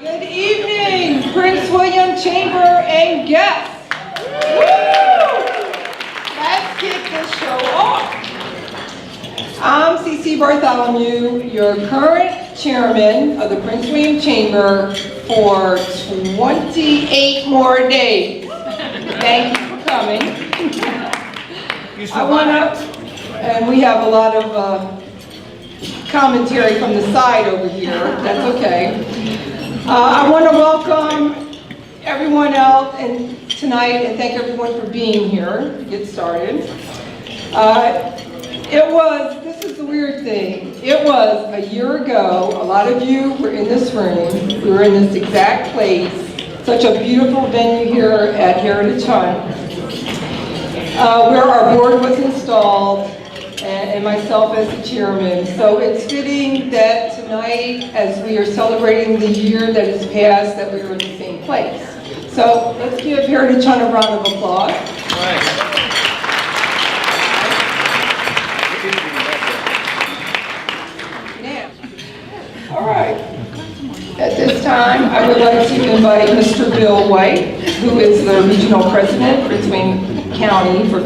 Good evening, Prince William Chamber and guests. Let's kick this show off. I'm C.C. Bartholomew, your current chairman of the Prince William Chamber for 28 more days. Thank you for coming. And we have a lot of commentary from the side over here. That's okay. I want to welcome everyone else tonight and thank everyone for being here to get started. This is the weird thing. It was a year ago, a lot of you were in this room. We were in this exact place. Such a beautiful venue here at Heritage Hunt, where our board was installed, and myself as the chairman. So it's fitting that tonight, as we are celebrating the year that has passed, that we were in the same place. So let's give Heritage Hunt a round of applause. All right. At this time, I would like to invite Mr. Bill White, who is the regional president for Wayne County for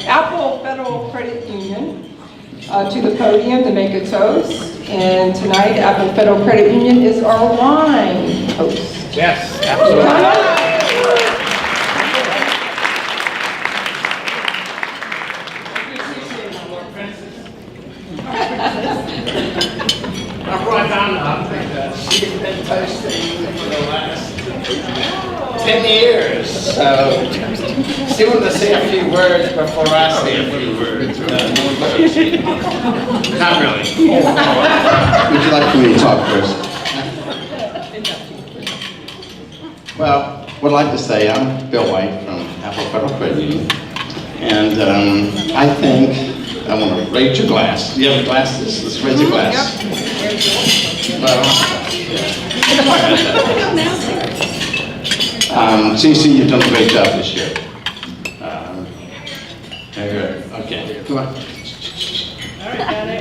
Apple Federal Credit Union, to the podium to make a toast. And tonight, Apple Federal Credit Union is our wine host. Yes, absolutely. I brought down she's been toasting for the last 10 years, so she wanted to say a few words before I say a few words. Not really. Would you like for me to talk first? Well, what I'd like to say, I'm Bill White from Apple Federal Credit Union, and I think I want to raise your glass. Do you have glasses? Let's raise your glass. C.C., you've done a great job this year. Okay, come on. All right, got it.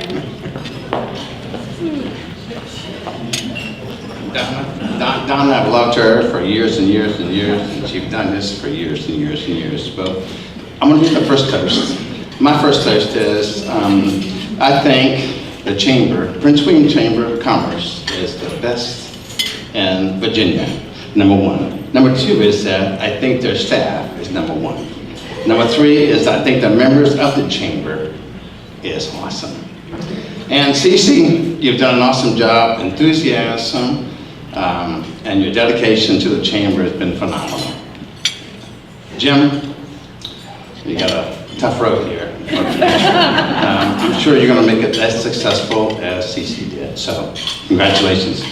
Donna, I've loved her for years and years and years, and she's done this for years and years and years. But I'm going to do the first toast. My first toast is, I think the Chamber, Prince William Chamber of Commerce, is the best in Virginia, number one. Number two is that I think their staff is number one. Number three is I think the members of the Chamber is awesome. And C.C., you've done an awesome job. Enthusiasm and your dedication to the Chamber has been phenomenal. Jim, you got a tough road here. I'm sure you're going to make it as successful as C.C. did. So, congratulations.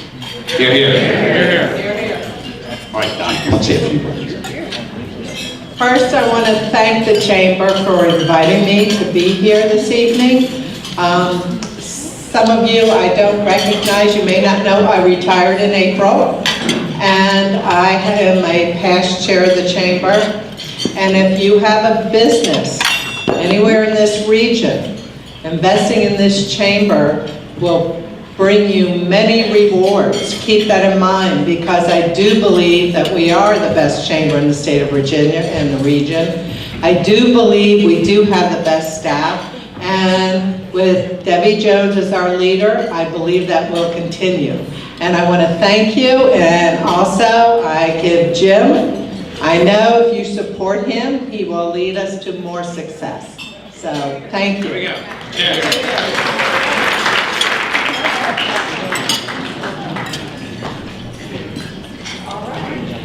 Hear, hear. Here, here. All right, Don, let's say a few words. First, I want to thank the Chamber for inviting me to be here this evening. Some of you I don't recognize. You may not know I retired in April, and I am a past chair of the Chamber. And if you have a business anywhere in this region, investing in this chamber will bring you many rewards. Keep that in mind, because I do believe that we are the best chamber in the state of Virginia and the region. I do believe we do have the best staff, and with Debbie Jones as our leader, I believe that will continue. And I want to thank you, and also I give Jim, I know if you support him, he will lead us to more success. So, thank you. Here we go. Yeah.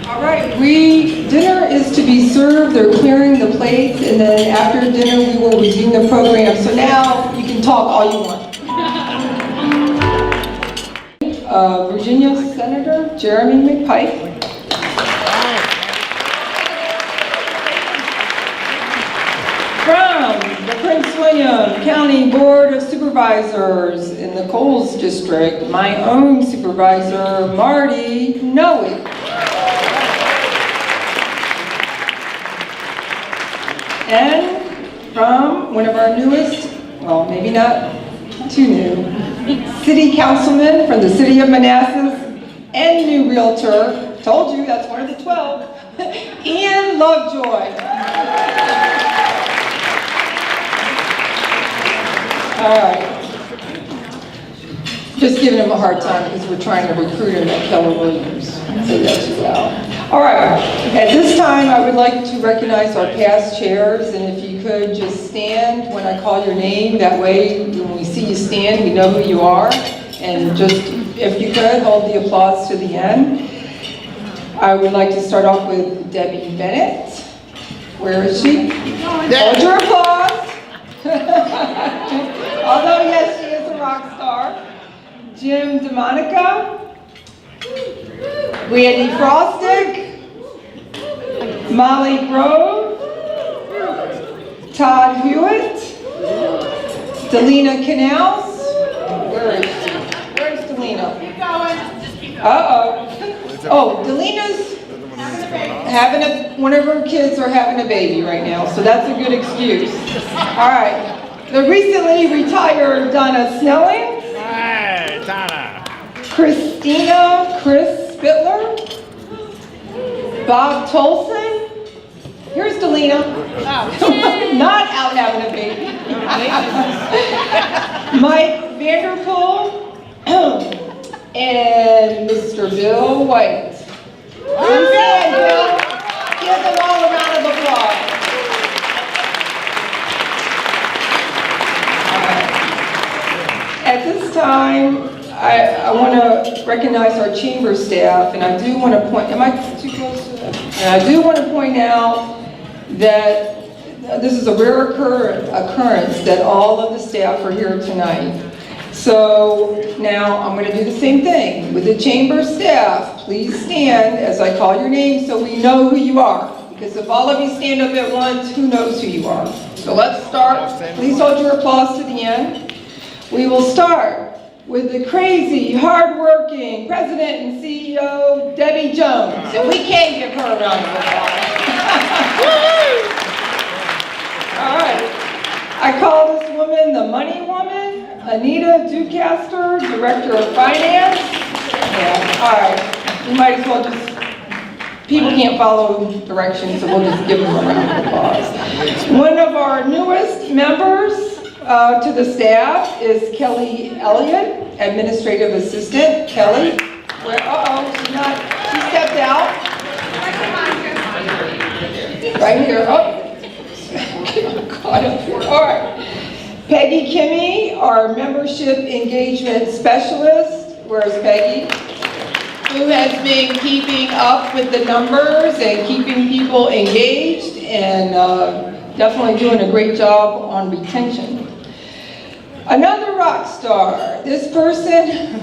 All right, dinner is to be served. They're clearing the plates, and then after dinner we will resume the program. So now you can talk all you want. Virginia Senator Jeremy McPike. From the Prince William County Board of Supervisors in the Coles District, my own supervisor, Marty Noe. And from one of our newest, well, maybe not too new, city councilman from the city of Manassas and New realtor. Told you, that's one of the 12. Ian Lovejoy. All right. Just giving him a hard time because we're trying to recruit him at Keller Williams. Say that too loud. All right. At this time, I would like to recognize our past chairs, and if you could just stand when I call your name. That way, when we see you stand, we know who you are. And just, if you could, hold the applause to the end. I would like to start off with Debbie Bennett. Where is she? Hold your applause. Although, yes, she is a rock star. Jim DeMonica. Randy Frostig. Molly Grove. Todd Hewitt. Delina Canals. Where is she? Where's Delina? Keep going. Uh-oh. Oh, Delina's one of her kids are having a baby right now, so that's a good excuse. All right. The recently retired Donna Snelling. Hey, Donna. Chris Spittler. Bob Tolson. Here's Delina. Not out having a baby. Mike Vanderpool. And Mr. Bill White. I'm saying, Bill, give them all a round of applause. At this time, I want to recognize our chamber staff, and I do want to point, am I too close to that? And I do want to point out that this is a rare occurrence that all of the staff are here tonight. So now I'm going to do the same thing with the chamber staff. Please stand as I call your name so we know who you are. Because if all of you stand up at once, who knows who you are? So let's start. Please hold your applause to the end. We will start with the crazy, hardworking President and CEO, Debbie Jones. And we can't give her a round of applause. All right. I call this woman the money woman, Anita Ducaster, Director of Finance. Yeah, all right. You might as well just, people can't follow directions, so we'll just give them a round of applause. One of our newest members to the staff is Kelly Elliott, Administrative Assistant. Kelly, where, she stepped out. Right here, caught up here. All right. Peggy Kimmy, our Membership Engagement Specialist. Where's Peggy? Who has been keeping up with the numbers and keeping people engaged and definitely doing a great job on retention. Another rock star. This person,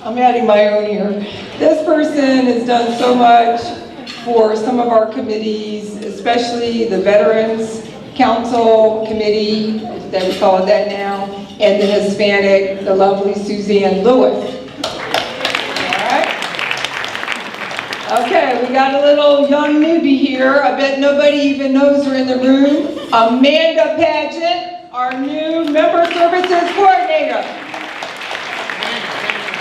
I'm adding my own here. This person has done so much for some of our committees, especially the Veterans Council Committee, that we call it that now, and the Hispanic, the lovely Suzanne Lewis. All right. Okay, we got a little young newbie here. I bet nobody even knows her in the room. Amanda Pageant, our new Member Services Coordinator.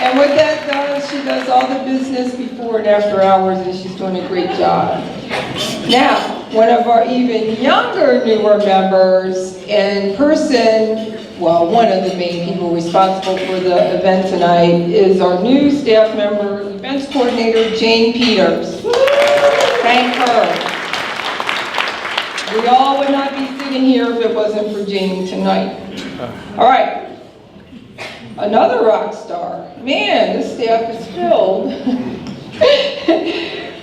And what that does, she does all the business before and after hours, and she's doing a great job. Now, one of our even younger, newer members in person, well, one of the main people responsible for the event tonight is our new staff member, events coordinator, Jane Peters. Thank her. We all would not be sitting here if it wasn't for Jane tonight. All right. Another rock star. Man, this staff is filled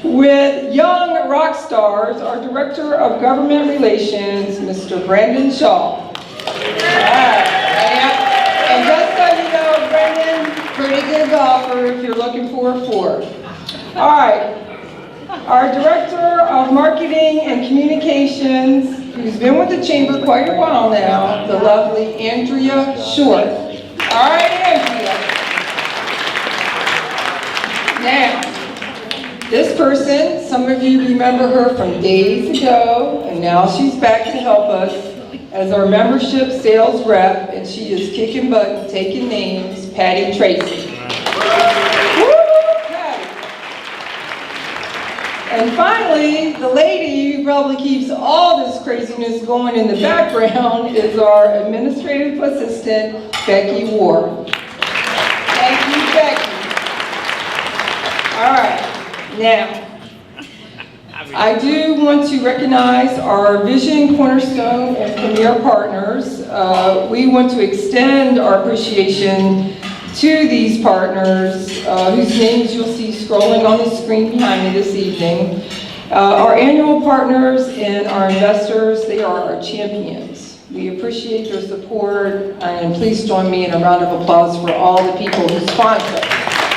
with young rock stars. Our Director of Government Relations, Mr. Brandon Shaw. And just so you know, Brandon, pretty good golfer if you're looking for a fourth. All right. Our Director of Marketing and Communications, who's been with the Chamber quite a while now, the lovely Andrea Short. All right, Andrea. Now, this person, some of you remember her from days ago, and now she's back to help us as our membership sales rep, and she is kicking butt and taking names, Patty Tracy. Woo, Patty. And finally, the lady who probably keeps all this craziness going in the background is our administrative assistant, Becky Ward. Thank you, Becky. All right, now, I do want to recognize our Vision, Cornerstone, and Premier partners. We want to extend our appreciation to these partners, whose names you'll see scrolling on the screen behind me this evening. Our annual partners and our investors, they are our champions. We appreciate your support, and please join me in a round of applause for all the people who sponsor.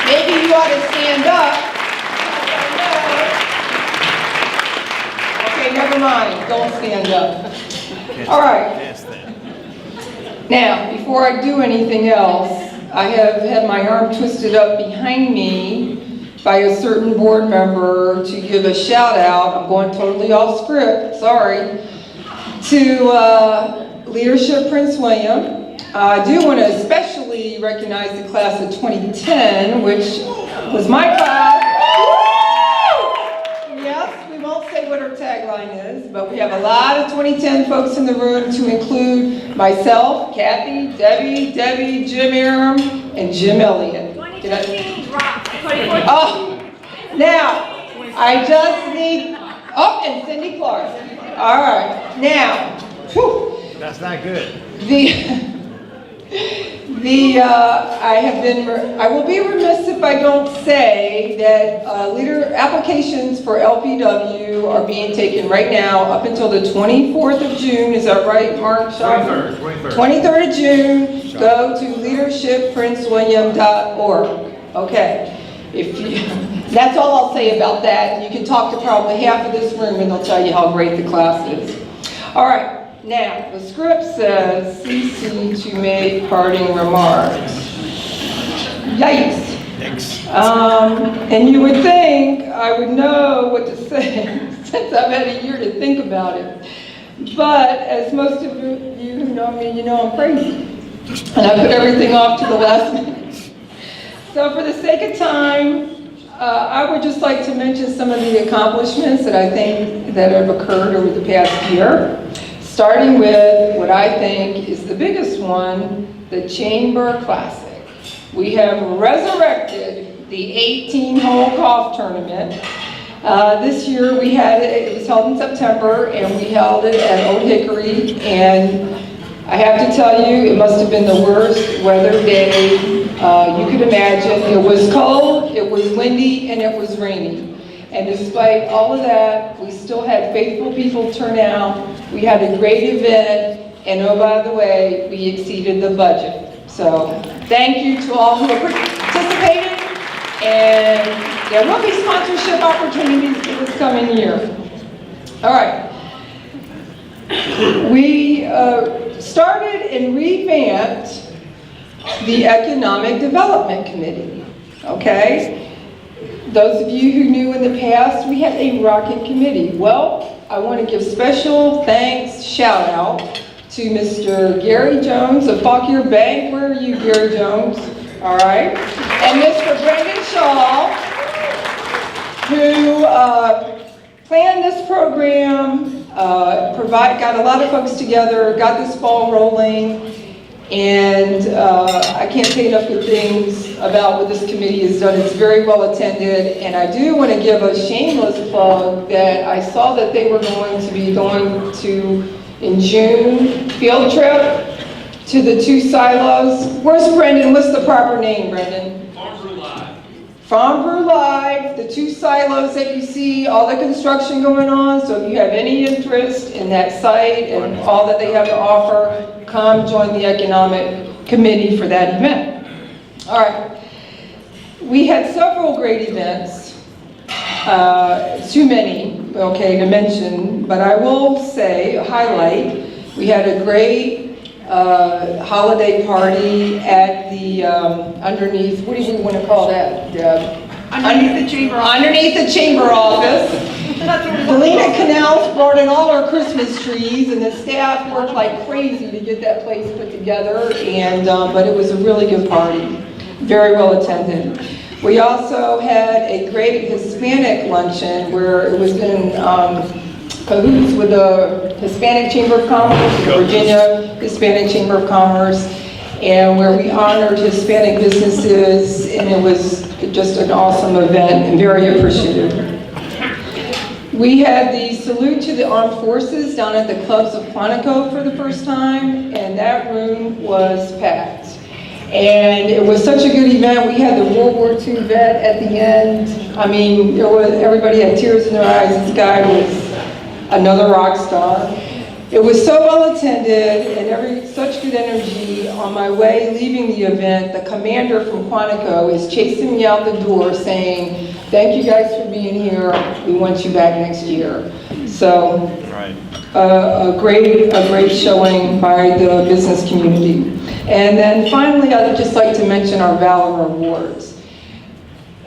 Maybe you ought to stand up. Okay, never mind, don't stand up. All right. Now, before I do anything else, I have had my arm twisted up behind me by a certain board member to give a shout out, I'm going totally off script, sorry, to Leadership Prince William. I do want to especially recognize the class of 2010, which was my class. Yes, we won't say what our tagline is, but we have a lot of 2010 folks in the room, to include myself, Kathy, Debbie, Jim Aram, and Jim Elliot. 2015 dropped. Oh, now, I just need, oh, and Cindy Clark. All right, now, whew. That's not good. I will be remiss if I don't say that applications for LPW are being taken right now up until the 24th of June. Is that right, Mark? 23rd of June. Go to leadershippprincewilliam.org. Okay. That's all I'll say about that. You can talk to probably half of this room and they'll tell you how great the class is. All right. Now, the script says C.C. to make parting remarks. Yikes. And you would think I would know what to say since I've had a year to think about it. But as most of you who know me, you know I'm crazy. And I put everything off to the last minute. So for the sake of time, I would just like to mention some of the accomplishments that I think that have occurred over the past year. Starting with what I think is the biggest one, the Chamber Classic. We have resurrected the 18-hole golf tournament. This year it was held in September, and we held it at Old Hickory, and I have to tell you, it must have been the worst weather day you could imagine. It was cold, it was windy, and it was rainy. And despite all of that, we still had faithful people turn out. We had a great event, and oh, by the way, we exceeded the budget. So thank you to all who have participated, and there will be sponsorship opportunities for this coming year. All right. We started and revamped the Economic Development Committee, okay? Those of you who knew in the past, we had a rocking committee. Well, I want to give special thanks, shout out to Mr. Gary Jones of Fauquier Bank. Where are you, Gary Jones? All right. And Mr. Brendan Shaw, who planned this program, got a lot of folks together, got this ball rolling. And I can't say enough good things about what this committee has done. It's very well attended, and I do want to give a shameless plug that I saw that they were going to be going to, in June, field trip to the 2 silos. Where's Brendan? What's the proper name, Brendan? Farm Brew Live. Farm Brew Live, the 2 silos that you see, all the construction going on. So if you have any interest in that site and all that they have to offer, come join the Economic Committee for that event. All right. We had several great events, too many, okay, to mention, but I will say, a highlight, we had a great holiday party at the, underneath, what do you want to call that, Deb? Underneath the chamber office. Underneath the chamber office. Delina Canals brought in all our Christmas trees, and the staff worked like crazy to get that place put together, and but it was a really good party, very well attended. We also had a great Hispanic luncheon where it was in cahoots with the Hispanic Chamber of Commerce, the Virginia Hispanic Chamber of Commerce, and where we honored Hispanic businesses, and it was just an awesome event and very appreciative. We had the salute to the armed forces down at the clubs of Quantico for the first time, and that room was packed. And it was such a good event. We had the World War II vet at the end. I mean, everybody had tears in their eyes. This guy was another rock star. It was so well attended and such good energy. On my way leaving the event, the commander from Quantico is chasing me out the door saying, "Thank you guys for being here. We want you back next year." So, a great showing by the business community. And then finally, I'd just like to mention our Valor Awards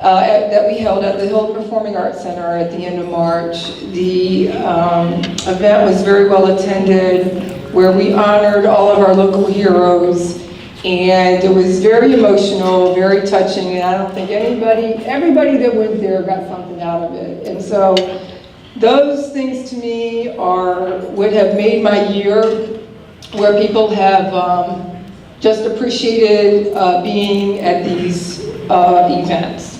that we held at the Hill Performing Arts Center at the end of March. The event was very well attended, where we honored all of our local heroes, and it was very emotional, very touching, and I don't think everybody that went there got something out of it. And so those things to me would have made my year, where people have just appreciated being at these events.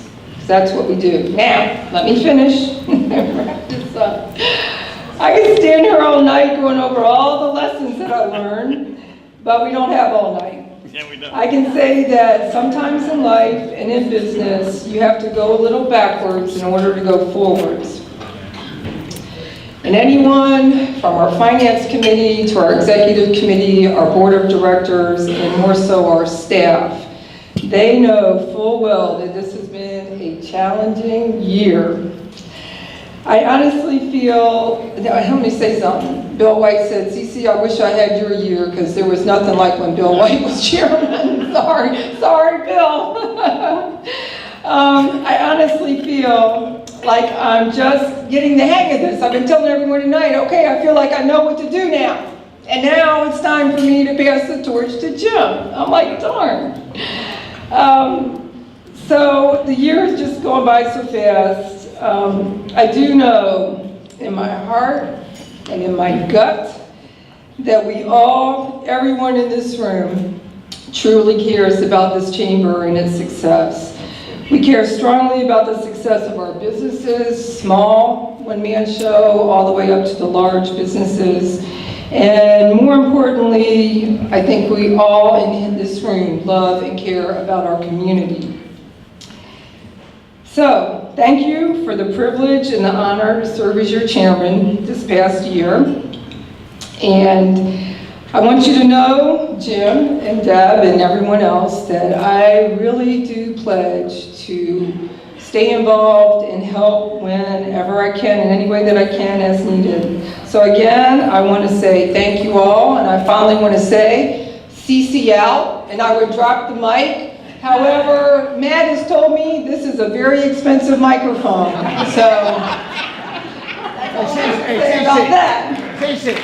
That's what we do. Now, let me finish and wrap this up. I could stand here all night going over all the lessons that I learned, but we don't have all night. Yeah, we don't. I can say that sometimes in life and in business, you have to go a little backwards in order to go forwards. And anyone from our finance committee to our executive committee, our board of directors, and more so our staff, they know full well that this has been a challenging year. I honestly feel, let me say something. Bill White said, "C.C., I wish I had your year, because there was nothing like when Bill White was chairman." Sorry, Bill. I honestly feel like I'm just getting the hang of this. I've been telling everyone tonight, okay, I feel like I know what to do now. And now it's time for me to pass the torch to Jim. I'm like, darn. So the year is just going by so fast. I do know in my heart and in my gut that everyone in this room truly cares about this chamber and its success. We care strongly about the success of our businesses, small one-man show, all the way up to the large businesses. And more importantly, I think we all in this room love and care about our community. So, thank you for the privilege and the honor to serve as your chairman this past year. And I want you to know, Jim and Deb and everyone else, that I really do pledge to stay involved and help whenever I can, in any way that I can as needed. So again, I want to say thank you all, and I finally want to say, C.C. out, and I would drop the mic. However, Matt has told me this is a very expensive microphone, so that's all I have to say about that. C.C.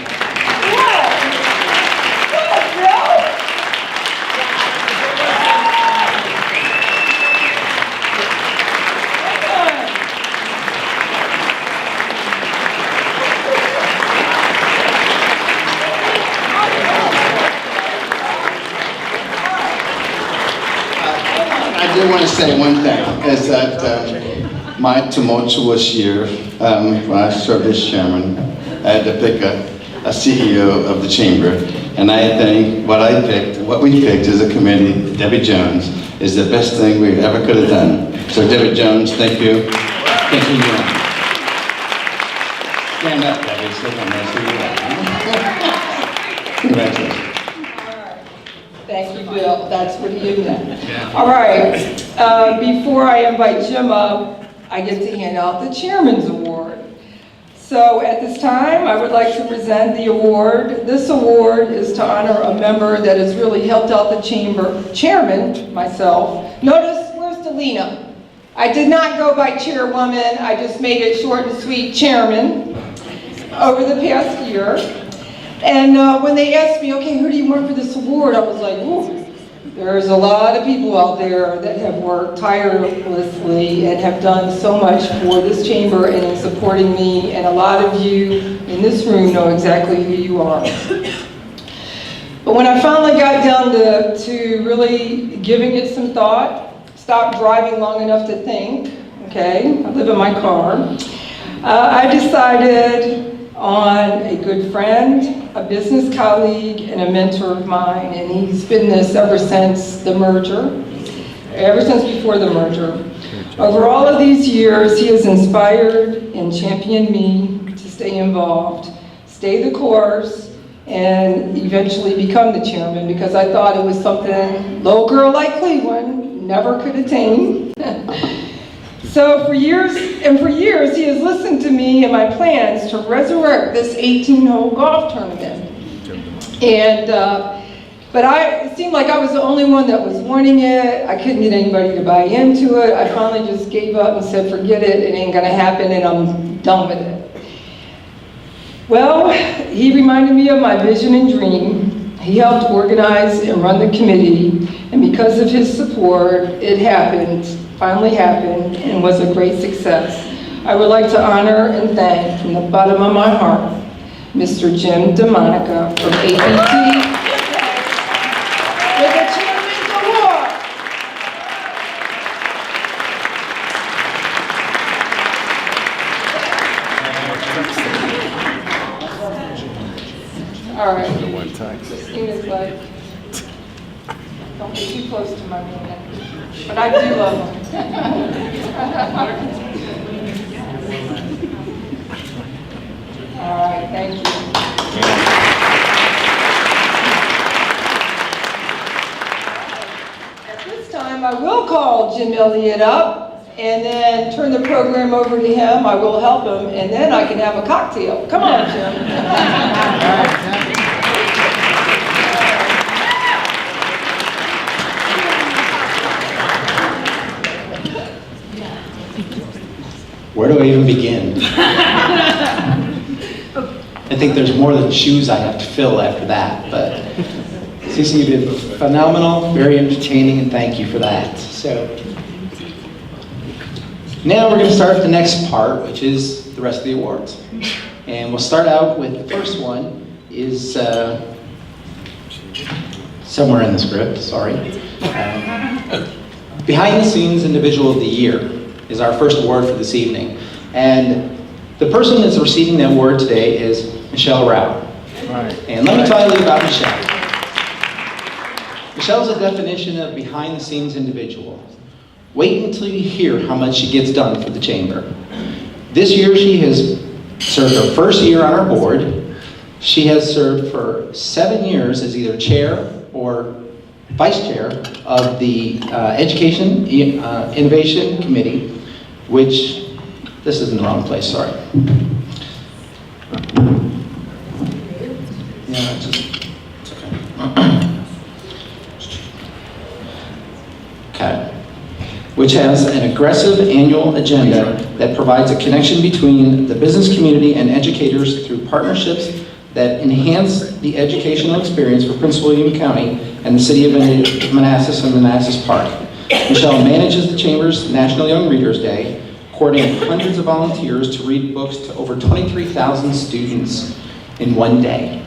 I do want to say one thing, is that my tumultuous year, when I served as chairman, I had to pick a CEO of the chamber, and I think what we picked as a committee, Debbie Jones, is the best thing we ever could have done. So Debbie Jones, thank you. Thank you. Stand up, Debbie, so I'm going to see you. Congratulations. Thank you, Bill. That's what he meant. All right. Before I invite Jim up, I get to hand out the Chairman's Award. So at this time, I would like to present the award. This award is to honor a member that has really helped out the chamber, chairman, myself. Notice, where's Delina? I did not go by chairwoman. I just made it short and sweet, chairman, over the past year. And when they asked me, okay, who do you want for this award? I was like, ooh, There's a lot of people out there that have worked tirelessly and have done so much for this chamber and in supporting me, and a lot of you in this room know exactly who you are. But when I finally got down to really giving it some thought, stopped driving long enough to think, okay, I live in my car, I decided on a good friend, a business colleague, and a mentor of mine, and he's been this ever since the merger, ever since before the merger. Over all of these years, he has inspired and championed me to stay involved, stay the course, and eventually become the chairman, because I thought it was something little girl like Cleveland never could attain. So for years, he has listened to me and my plans to resurrect this 18-hole golf tournament. And, but it seemed like I was the only one that was wanting it. I couldn't get anybody to buy into it. I finally just gave up and said, forget it, it ain't gonna happen, and I'm done with it. Well, he reminded me of my vision and dream. He helped organize and run the committee, and because of his support, it happened. Finally happened, and was a great success. I would like to honor and thank from the bottom of my heart Mr. Jim DeMonica from APT with the Chairman's Award. All right. Christina's like, don't get too close to my man. But I do love him. All right, thank you. At this time, I will call Jim Elliot up and then turn the program over to him. I will help him, and then I can have a cocktail. Come on, Jim. Where do I even begin? I think there's more than shoes I have to fill after that, but C.C., you did phenomenal, very entertaining, and thank you for that. So now we're going to start the next part, which is the rest of the awards. And we'll start out with the first one is somewhere in the script, sorry. Behind the Scenes Individual of the Year is our first award for this evening. And the person that's receiving the award today is Michelle Rao. Right. And let me tell you a little about Michelle. Michelle's a definition of behind the scenes individual. Wait until you hear how much she gets done for the chamber. This year she has served her first year on our board. She has served for 7 years as either chair or vice chair of the Education Innovation Committee, which, this is in the wrong place, sorry. Yeah, it's okay. Okay. Which has an aggressive annual agenda that provides a connection between the business community and educators through partnerships that enhance the educational experience for Prince William County and the city of Manassas and Manassas Park. Michelle manages the Chamber's National Young Readers Day, coordinating hundreds of volunteers to read books to over 23,000 students in one day.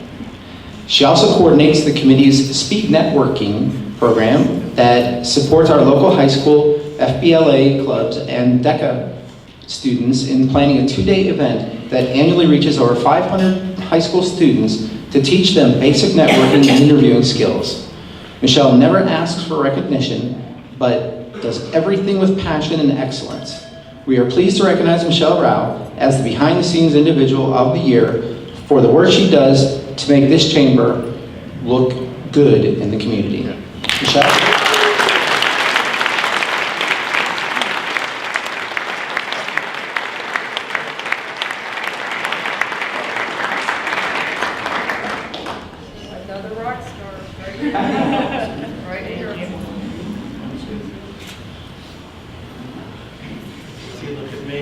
She also coordinates the committee's speed networking program that supports our local high school, FBLA clubs, and DECA students in planning a 2-day event that annually reaches over 500 high school students to teach them basic networking and interviewing skills. Michelle never asks for recognition, but does everything with passion and excellence. We are pleased to recognize Michelle Rao as the Behind the Scenes Individual of the Year for the work she does to make this chamber look good in the community. Michelle? Another rock star, right here. Right here. Look at me.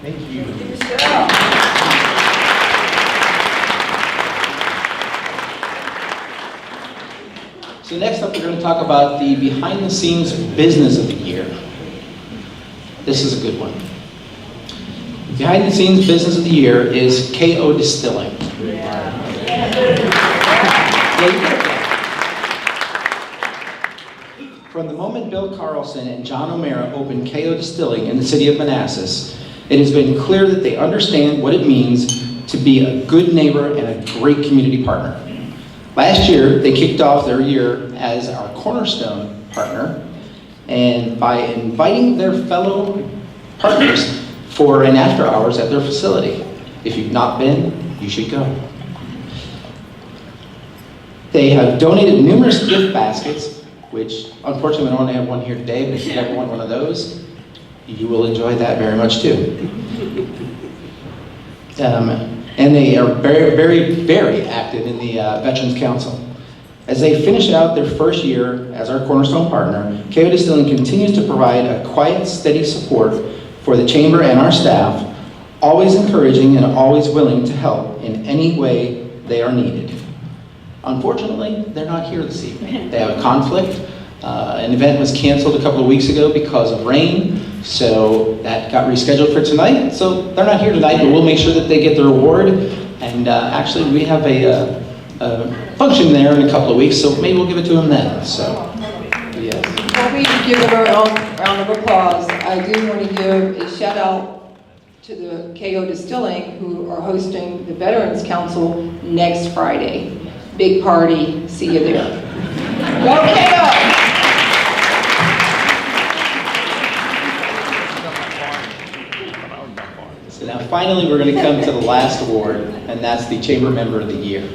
Thank you. Michelle. So next up, we're going to talk about the behind-the-scenes business of the year. This is a good one. Behind-the-scenes business of the year is KO Distilling. From the moment Bill Carlson and John O'Mara opened KO Distilling in the city of Manassas, it has been clear that they understand what it means to be a good neighbor and a great community partner. Last year, they kicked off their year as our cornerstone partner, and by inviting their fellow partners for an after hours at their facility. If you've not been, you should go. They have donated numerous gift baskets, which unfortunately we don't only have one here today, but if you ever want one of those, you will enjoy that very much too. And they are very, very, very active in the Veterans Council. As they finish out their first year as our cornerstone partner, KO Distilling continues to provide a quiet, steady support for the Chamber and our staff, always encouraging and always willing to help in any way they are needed. Unfortunately, they're not here this evening. They have a conflict. An event was canceled a couple of weeks ago because of rain, so that got rescheduled for tonight. So they're not here tonight, but we'll make sure that they get their award. And actually, we have a function there in a couple of weeks, so maybe we'll give it to them then. So, yes. Before we give them our own round of applause, I do want to give a shout out to the KO Distilling, who are hosting the Veterans Council next Friday. Big party, see you there. Go KO! So now finally we're going to come to the last award, and that's the Chamber Member of the Year.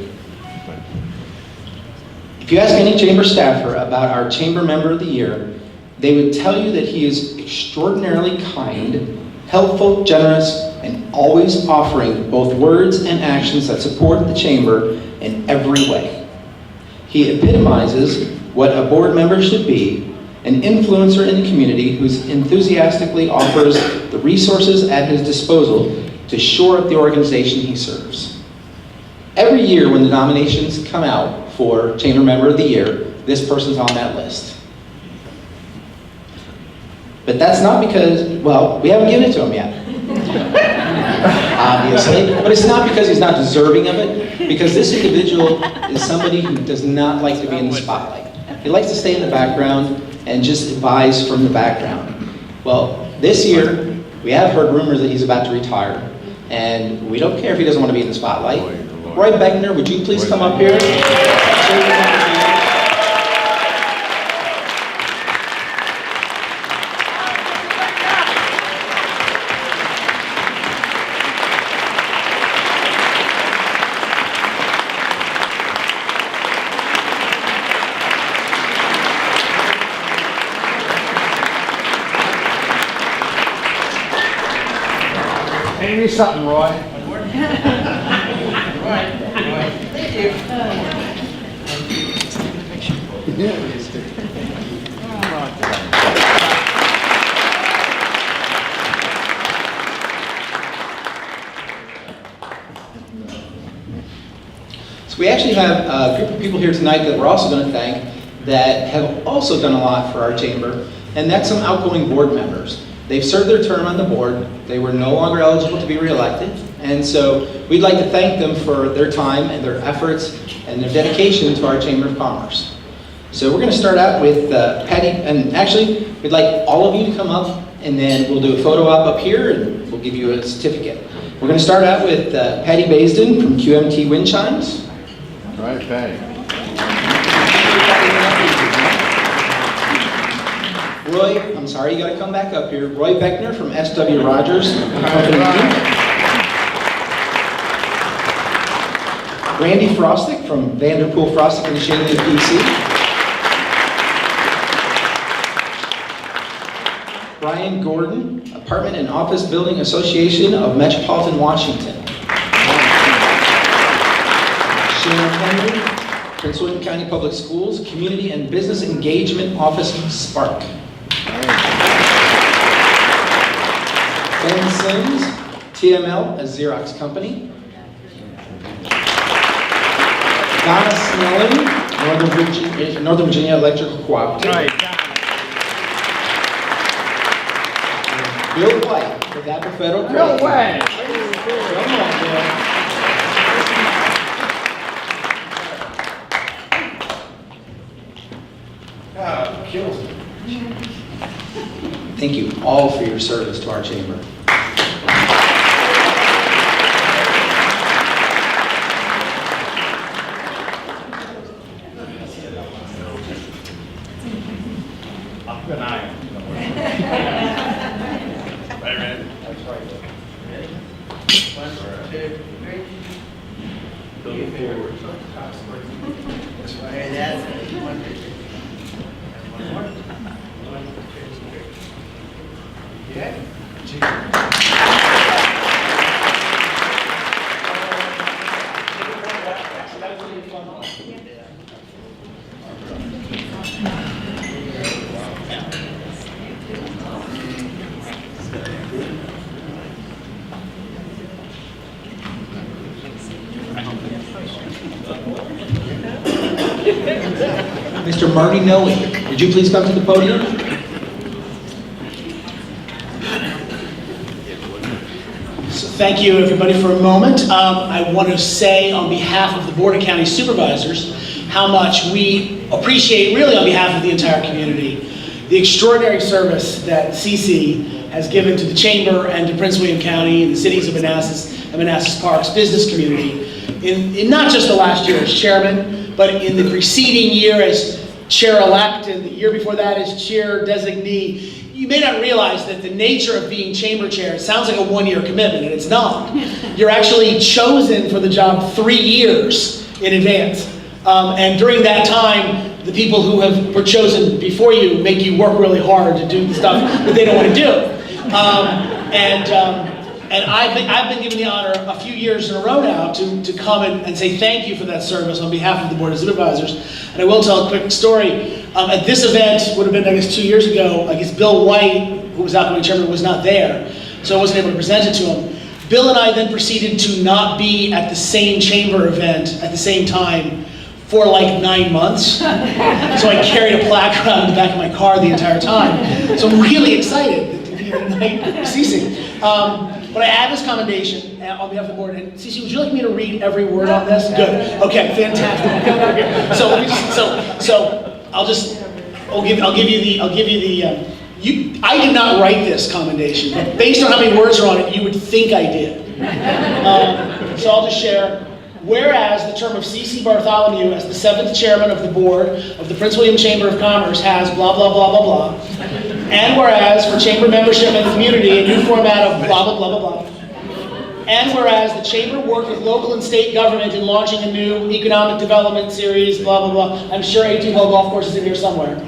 If you ask any Chamber staffer about our Chamber Member of the Year, they would tell you that he is extraordinarily kind, helpful, generous, and always offering both words and actions that support the Chamber in every way. He epitomizes what a board member should be, an influencer in the community who enthusiastically offers the resources at his disposal to shore up the organization he serves. Every year when the nominations come out for Chamber Member of the Year, this person's on that list. But that's not because, well, we haven't given it to him yet. Obviously, but it's not because he's not deserving of it, because this individual is somebody who does not like to be in the spotlight. He likes to stay in the background and just advise from the background. Well, this year, we have heard rumors that he's about to retire, and we don't care if he doesn't want to be in the spotlight. Roy Beckner, would you please come up here? Give me something, Roy. So we actually have a group of people here tonight that we're also going to thank that have also done a lot for our chamber, and that's some outgoing board members. They've served their term on the board, they were no longer eligible to be reelected, and so we'd like to thank them for their time and their efforts and their dedication to our Chamber of Commerce. So we're going to start out with Patty, and actually we'd like all of you to come up, and then we'll do a photo op up here and we'll give you a certificate. We're going to start out with Patty Baisden from QMT Wind Chimes. All right, Patty. Roy, I'm sorry, you got to come back up here. Roy Beckner from S.W. Rogers Company. Randy Frostick from Vanderpool Frostick and Shanley, PC. Brian Gordon, Apartment and Office Building Association of Metropolitan Washington. Shannon Henry, Prince William County Public Schools, Community and Business Engagement Office, Spark. Ben Sims, TML, a Xerox company. Donna Snelling, Northern Virginia Electrical Cooperative. Bill White with Apple Federal Credit. No way. Come on, Bill. Kills me. Thank you all for your service to our chamber. Good night. Right, man. That's right. Ready? 1, 2, 3. Go forward. That's right. That's it. 1, 2, 3. One more. 1, 2, 3. Okay. Mr. Marty Noe, would you please come to the podium? So thank you, everybody, for a moment. I want to say on behalf of the Board of County Supervisors how much we appreciate, really on behalf of the entire community, the extraordinary service that C.C. has given to the Chamber and to Prince William County and the cities of Manassas and Manassas Park's business community in not just the last year as chairman, but in the preceding year as chair-elect and the year before that as chair designee. You may not realize that the nature of being chamber chair, it sounds like a one-year commitment, and it's not. You're actually chosen for the job 3 years in advance. And during that time, the people who were chosen before you make you work really hard to do the stuff that they don't want to do. And I've been given the honor a few years in a row now to come and say thank you for that service on behalf of the Board of Supervisors. And I will tell a quick story. At this event, would have been, I guess, 2 years ago, I guess Bill White, who was outgoing chairman, was not there, so I wasn't able to present it to him. Bill and I then proceeded to not be at the same chamber event at the same time for like 9 months. So I carried a plaque around in the back of my car the entire time. So I'm really excited to be here tonight with C.C. But I add this commendation on behalf of the board. And C.C., would you like me to read every word on this? Good. Okay, fantastic. So let me just, I'll give you the. I did not write this commendation, but based on how many words are on it, you would think I did. So I'll just share. Whereas the term of C.C. Bartholomew as the 7th chairman of the board of the Prince William Chamber of Commerce has blah, blah, blah, blah, blah. And whereas for chamber membership in the community, a new format of blah, blah, blah, blah, blah. And whereas the chamber worked with local and state government in launching a new economic development series, blah, blah, blah. I'm sure 18-hole golf course is in here somewhere.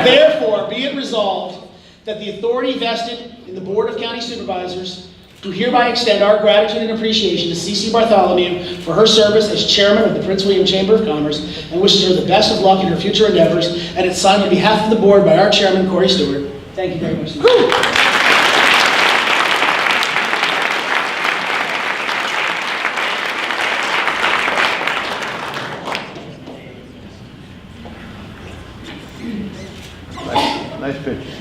Therefore, be it resolved that the authority vested in the Board of County Supervisors do hereby extend our gratitude and appreciation to C.C. Bartholomew for her service as chairman of the Prince William Chamber of Commerce and wishes her the best of luck in her future endeavors. And it's signed on behalf of the board by our chairman, Corey Stewart. Thank you very much. Nice picture.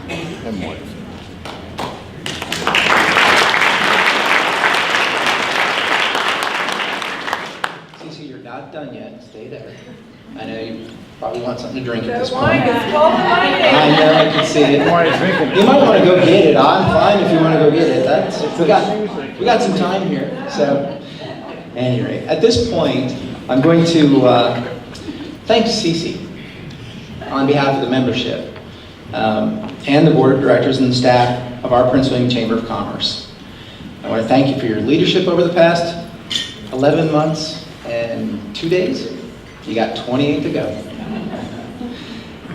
And one. CC, you're not done yet. Stay there. I know you probably want something to drink at this The point. wine is calling my name. I know, I can see it. Why are you drinking? You might want to go get it. I'm fine if you want to go get it. We got some time here. So, at any rate, at this point, I'm going to thank CC on behalf of the membership and the board of directors and the staff of our Prince William Chamber of Commerce. I want to thank you for your leadership over the past 11 months and 2 days. You got 28 to go.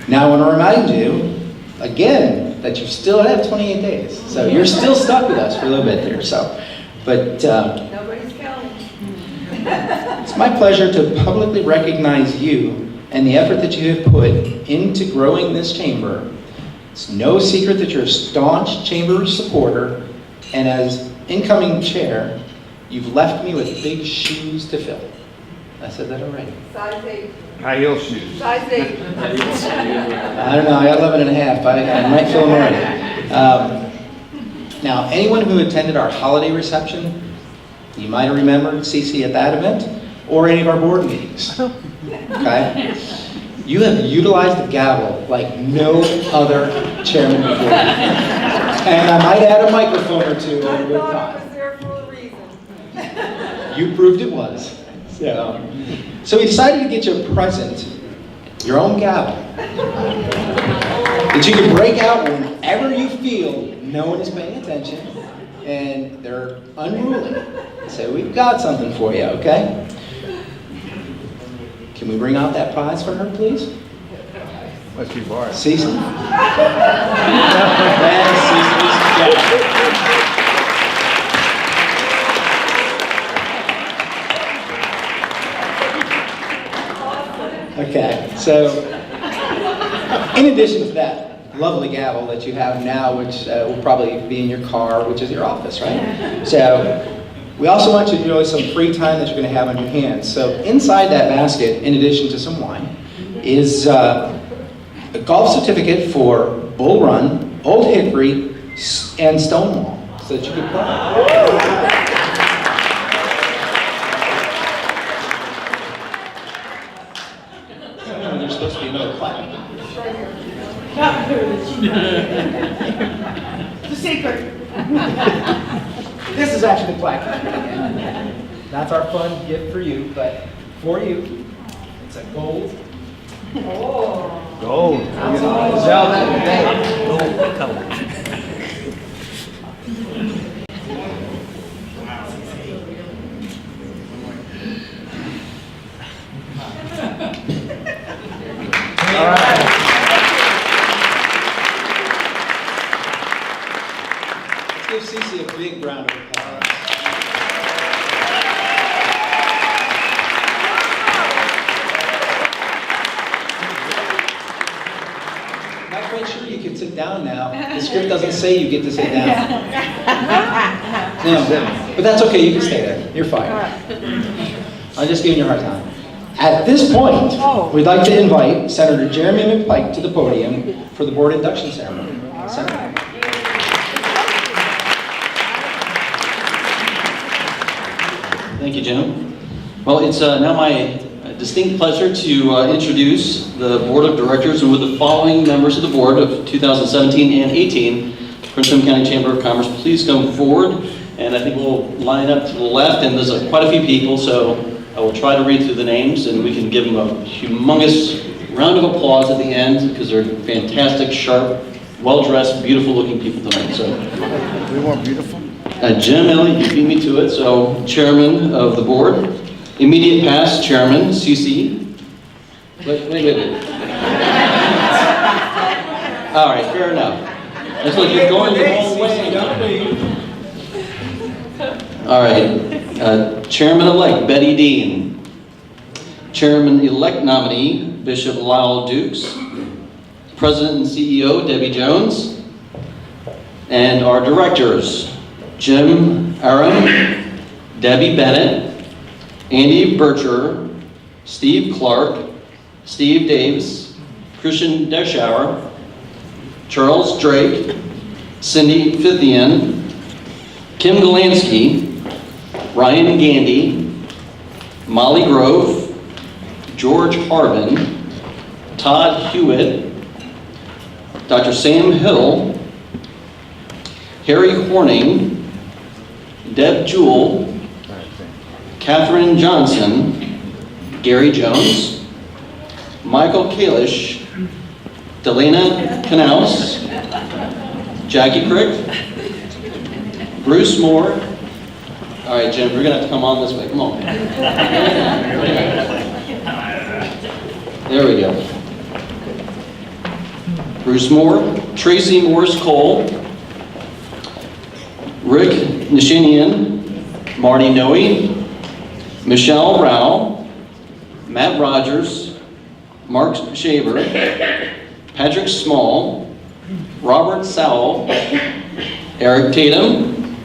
Now I want to remind you, again, that you still have 28 days. So you're still stuck with us for a little bit here. But Nobody's counting. it's my pleasure to publicly recognize you and the effort that you have put into growing this chamber. It's no secret that you're a staunch chamber supporter, and as incoming chair, You've left me with big shoes to fill. I said that already. Size 8. High heel shoes. Size 8. I don't know, I got 11 and a half. I might fill them already. Now, anyone who attended our holiday reception, you might have remembered C.C. at that event, or any of our board meetings, okay? You have utilized the gavel like no other chairman before you. And I might add a microphone or two I over thought time. it was there for a reason. You proved it was. So we decided to get you a present, your own gavel, that you can break out whenever you feel no one is paying attention and they're unruly. So we've got something for you, okay? Can we bring out that prize for her, please? Must be Bart. Cece? That's Cece's gavel. Okay, so in addition to that lovely gavel that you have now, which will probably be in your car, which is your office, right? So we also want you to enjoy some free time that you're going to have on your hands. So inside that basket, in addition to some wine, is a golf certificate for Bull Run, Old Hickory, and Stonewall, so that you can play. There's supposed to be another clap. It's a secret. This is actually the plaque. That's our fun gift for you, but for you, it's a gold. Gold. Zelda. All right. Let's give C.C. a big round of applause. Not quite sure you can sit down now. The script doesn't say you get to sit down. No, but that's okay. You can stay there. You're fine. I'm just giving you a hard time. At this point, we'd like to invite Senator Jeremy McPike to the podium for the board induction ceremony. Senator. Thank you, Jim. Well, it's now my distinct pleasure to introduce the Board of Directors, and with the following members of the Board of 2017 and 18, Prince William County Chamber of Commerce, please come forward. And I think we'll line up to the left, and there's quite a few people, so I will try to read through the names, and we can give them a humongous round of applause at the end, because they're fantastic, sharp, well-dressed, beautiful-looking people tonight. So, We want beautiful. Jim Elliot, you beat me to it, so Chairman of the Board. Immediate past Chairman, C.C. Wait. All right, fair enough. That's like you're going the wrong way, don't we? All right, Chairman-elect Betty Dean. Chairman-elect nominee Bishop Lyle Dukes. President and CEO Debbie Jones. And our directors, Jim Aram, Debbie Bennett, Andy Bircher, Steve Clark, Steve Davis, Christian Deschauer, Charles Drake, Cindy Fithian, Kim Galansky, Ryan Gandy, Molly Grove, George Harbin, Todd Hewitt, Dr. Sam Hill, Harry Horning, Deb Jewell, Catherine Johnson, Gary Jones, Michael Kalish, Delana Knaus, Jackie Crick, Bruce Moore. All right, Jim, we're gonna have to come on this way. Come on. There we go. Bruce Moore, Tracy Morris Cole, Rick Nishinian, Marty Noe, Michelle Rao, Matt Rogers, Mark Shaver, Patrick Small, Robert Sowell, Eric Tatum,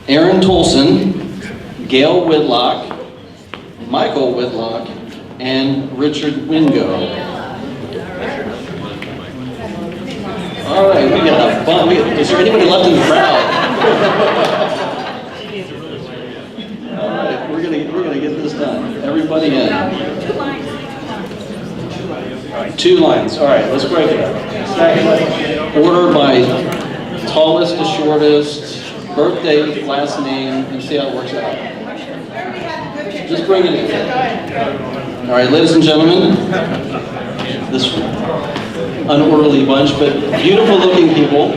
Aaron Tolson, Gail Whitlock, Michael Whitlock, and Richard Wingo. All right, we got a fun. Is there anybody left in the crowd? All right, we're gonna get this done. Everybody in. All right, 2 lines. All right, let's break it up. Order by tallest to shortest, birthday, last name, and see how it works out. Just bring it in. All right, ladies and gentlemen, this unorderly bunch, but beautiful looking people.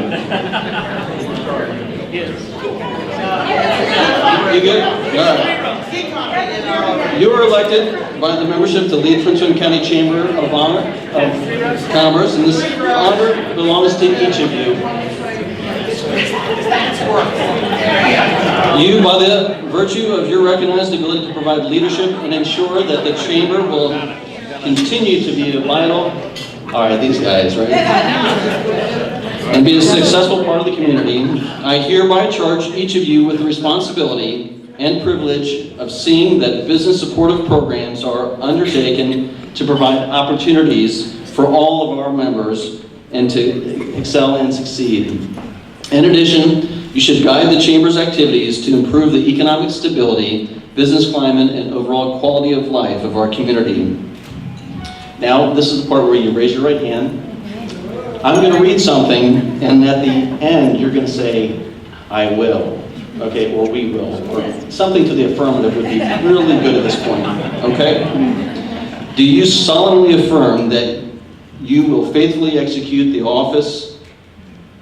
You good? All right. You were elected by the membership to lead Prince William County Chamber of Commerce, and this honor belongs to each of you. You, by the virtue of your recognized ability to provide leadership and ensure that the Chamber will continue to be a vital, all right, these guys, right? And be a successful part of the community, I hereby charge each of you with the responsibility and privilege of seeing that business supportive programs are undertaken to provide opportunities for all of our members and to excel and succeed. In addition, you should guide the Chamber's activities to improve the economic stability, business climate, and overall quality of life of our community. Now, this is the part where you raise your right hand. I'm going to read something, and at the end, you're going to say, I will. Okay, or we will, or something to the affirmative would be really good at this point, okay? Do you solemnly affirm that you will faithfully execute the office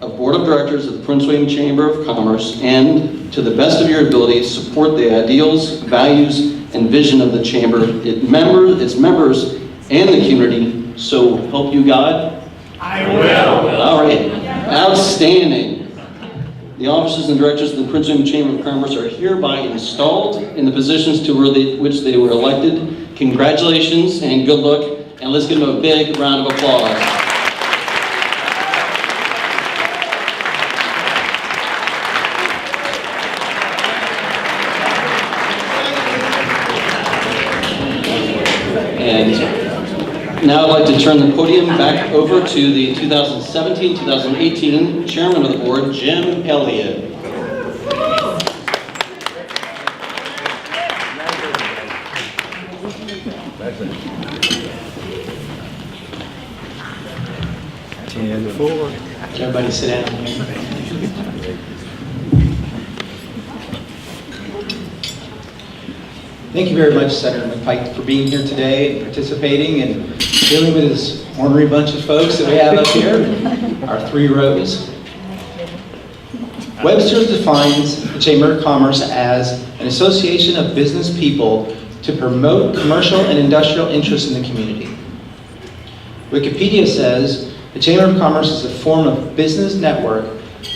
of Board of Directors of the Prince William Chamber of Commerce and, to the best of your ability, support the ideals, values, and vision of the Chamber, its members, and the community, so help you God? I will. All right, outstanding. The officers and directors of the Prince William Chamber of Commerce are hereby installed in the positions to which they were elected. Congratulations and good luck, and let's give them a big round of applause. And now I'd like to turn the podium back over to the 2017-2018 Chairman of the Board, Jim Elliot. Everybody sit down. Thank you very much, Senator McPike, for being here today and participating and dealing with this ornery bunch of folks that we have up here, our 3 rows. Webster defines the Chamber of Commerce as an association of business people to promote commercial and industrial interests in the community. Wikipedia says the Chamber of Commerce is a form of business network,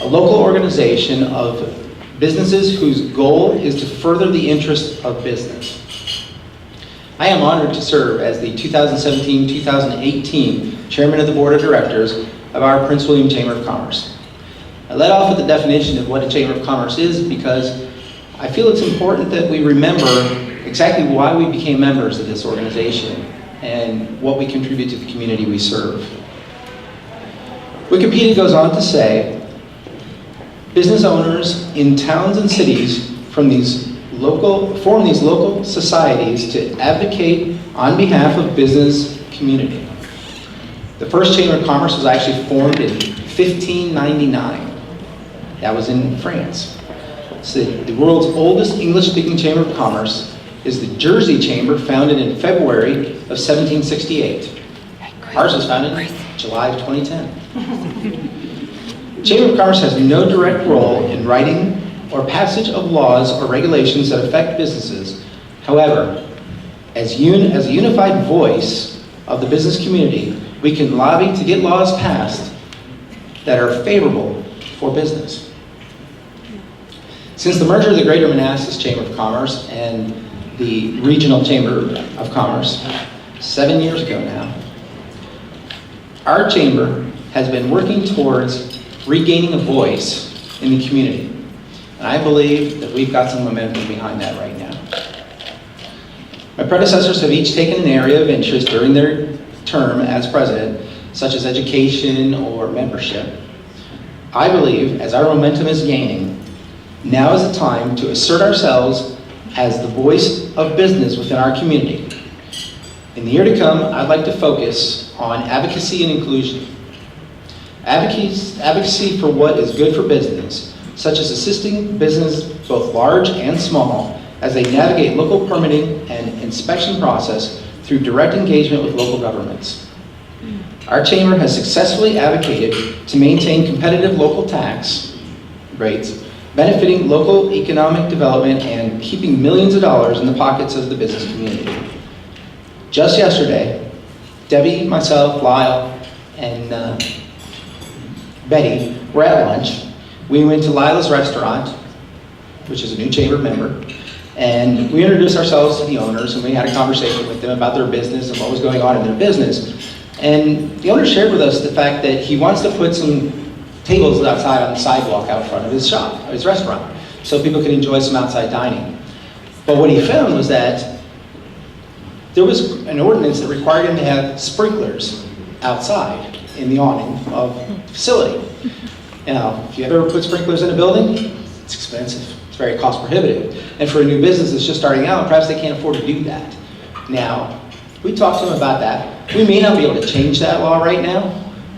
a local organization of businesses whose goal is to further the interests of business. I am honored to serve as the 2017-2018 Chairman of the Board of Directors of our Prince William Chamber of Commerce. I led off with the definition of what a Chamber of Commerce is because I feel it's important that we remember exactly why we became members of this organization and what we contribute to the community we serve. Wikipedia goes on to say, business owners in towns and cities form these local societies to advocate on behalf of business community. The first Chamber of Commerce was actually formed in 1599. That was in France. So the world's oldest English-speaking Chamber of Commerce is the Jersey Chamber, founded in February of 1768. Ours was founded in July of 2010. The Chamber of Commerce has no direct role in writing or passage of laws or regulations that affect businesses. However, as a unified voice of the business community, we can lobby to get laws passed that are favorable for business. Since the merger of the Greater Manassas Chamber of Commerce and the Regional Chamber of Commerce, 7 years ago now, our chamber has been working towards regaining a voice in the community. And I believe that we've got some momentum behind that right now. My predecessors have each taken an area of interest during their term as president, such as education or membership. I believe, as our momentum is gaining, now is the time to assert ourselves as the voice of business within our community. In the year to come, I'd like to focus on advocacy and inclusion. Advocacy for what is good for business, such as assisting business, both large and small, as they navigate local permitting and inspection process through direct engagement with local governments. Our chamber has successfully advocated to maintain competitive local tax rates, benefiting local economic development and keeping millions of dollars in the pockets of the business community. Just yesterday, Debbie, myself, Lyle, and Betty were at lunch. We went to Lila's Restaurant, which is a new chamber member, and we introduced ourselves to the owners, and we had a conversation with them about their business and what was going on in their business. And the owner shared with us the fact that he wants to put some tables outside on the sidewalk out front of his shop, his restaurant, so people can enjoy some outside dining. But what he found was that there was an ordinance that required him to have sprinklers outside in the awning of the facility. Now, if you ever put sprinklers in a building, it's expensive. It's very cost prohibitive. And for a new business that's just starting out, perhaps they can't afford to do that. Now, we talked to him about that. We may not be able to change that law right now,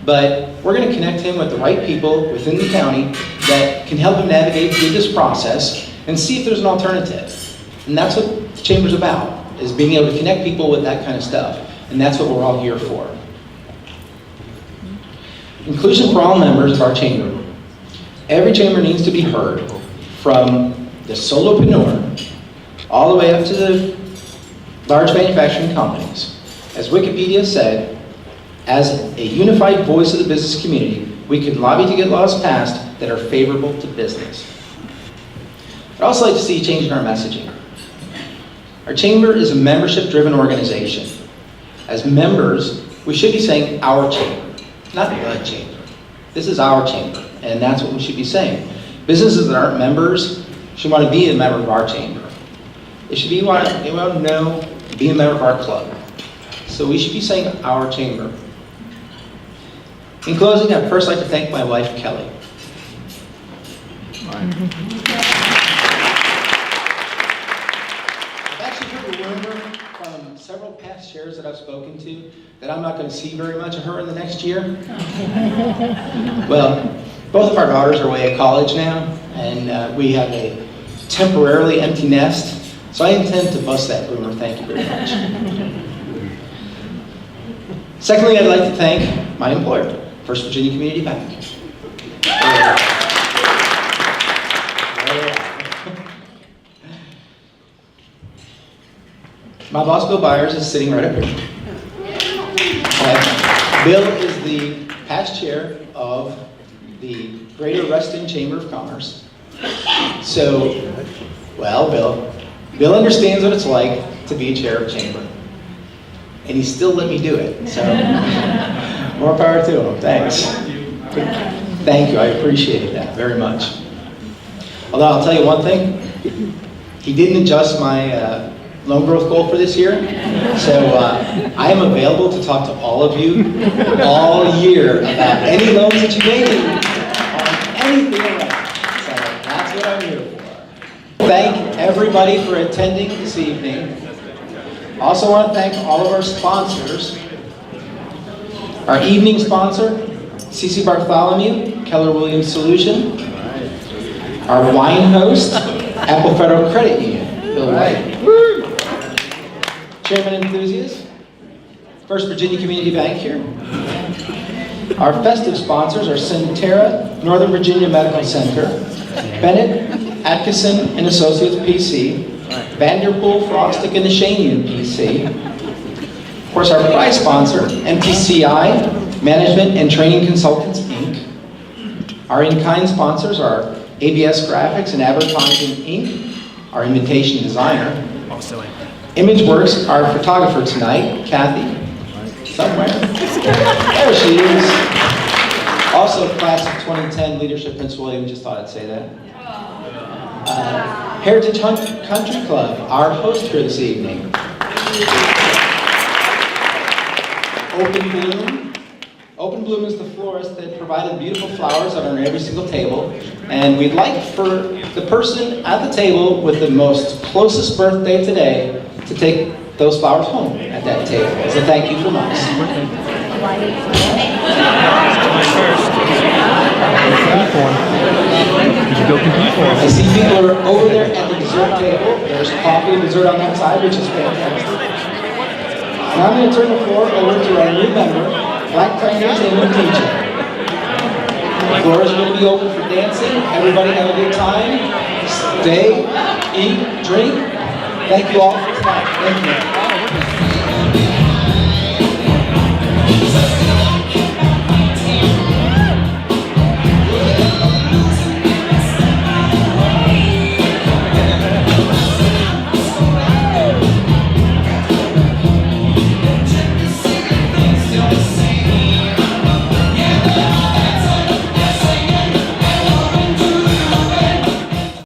but we're going to connect him with the right people within the county that can help him navigate through this process and see if there's an alternative. And that's what the chamber's about, is being able to connect people with that kind of stuff. And that's what we're all here for. Inclusion for all members of our chamber. Every chamber needs to be heard, from the solopreneur all the way up to the large manufacturing companies. As Wikipedia said, as a unified voice of the business community, we can lobby to get laws passed that are favorable to business. I'd also like to see a change in our messaging. Our chamber is a membership-driven organization. As members, we should be saying our chamber, not the chamber. This is our chamber, and that's what we should be saying. Businesses that aren't members should want to be a member of our chamber. They should be want to know, be a member of our club. So we should be saying our chamber. In closing, I'd first like to thank my wife, Kelly. I've actually heard a rumor from several past chairs that I've spoken to that I'm not going to see very much of her in the next year. Well, both of our daughters are away at college now, and we have a temporarily empty nest, so I intend to bust that rumor. Thank you very much. Secondly, I'd like to thank my employer, First Virginia Community Bank. My boss, Bill Byers, is sitting right up here. Bill is the past chair of the Greater Reston Chamber of Commerce. So, well, Bill understands what it's like to be a chair of chamber. And he still let me do it, so more power to him, thanks. Thank you, I appreciate that very much. Although I'll tell you one thing, he didn't adjust my loan growth goal for this year, so I am available to talk to all of you all year about any loans that you may need on anything around. So that's what I'm here for. Thank everybody for attending this evening. Also want to thank all of our sponsors. Our evening sponsor, C.C. Bartholomew, Keller Williams Solution. Our wine host, Apple Federal Credit Union, Bill White. Chairman Enthusiast, First Virginia Community Bank here. Our festive sponsors are Centera, Northern Virginia Medical Center, Bennett, Atkinson and Associates PC, Vanderpool, Frostic and DeShanian PC. Of course, our prize sponsor, MTCI, Management and Training Consultants, Inc. Our in-kind sponsors are ABS Graphics and Advertising, Inc., our invitation designer. ImageWorks, our photographer tonight, Kathy, somewhere. There she is. Also, class of 2010 leadership, Prince William, just thought I'd say that. Heritage Country Club, our host for this evening. Open Bloom. Open Bloom is the florist that provided beautiful flowers on every single table. And we'd like for the person at the table with the most closest birthday today to take those flowers home at that table. So thank you from us. I see people are over there at the dessert table. There's coffee and dessert on that side, which is fantastic. And I'm going to turn the floor over to our new member, Black Tie Entertainment DJ. The floor is going to be open for dancing. Everybody have a good time. Stay, eat, drink. Thank you all for tonight. Thank you.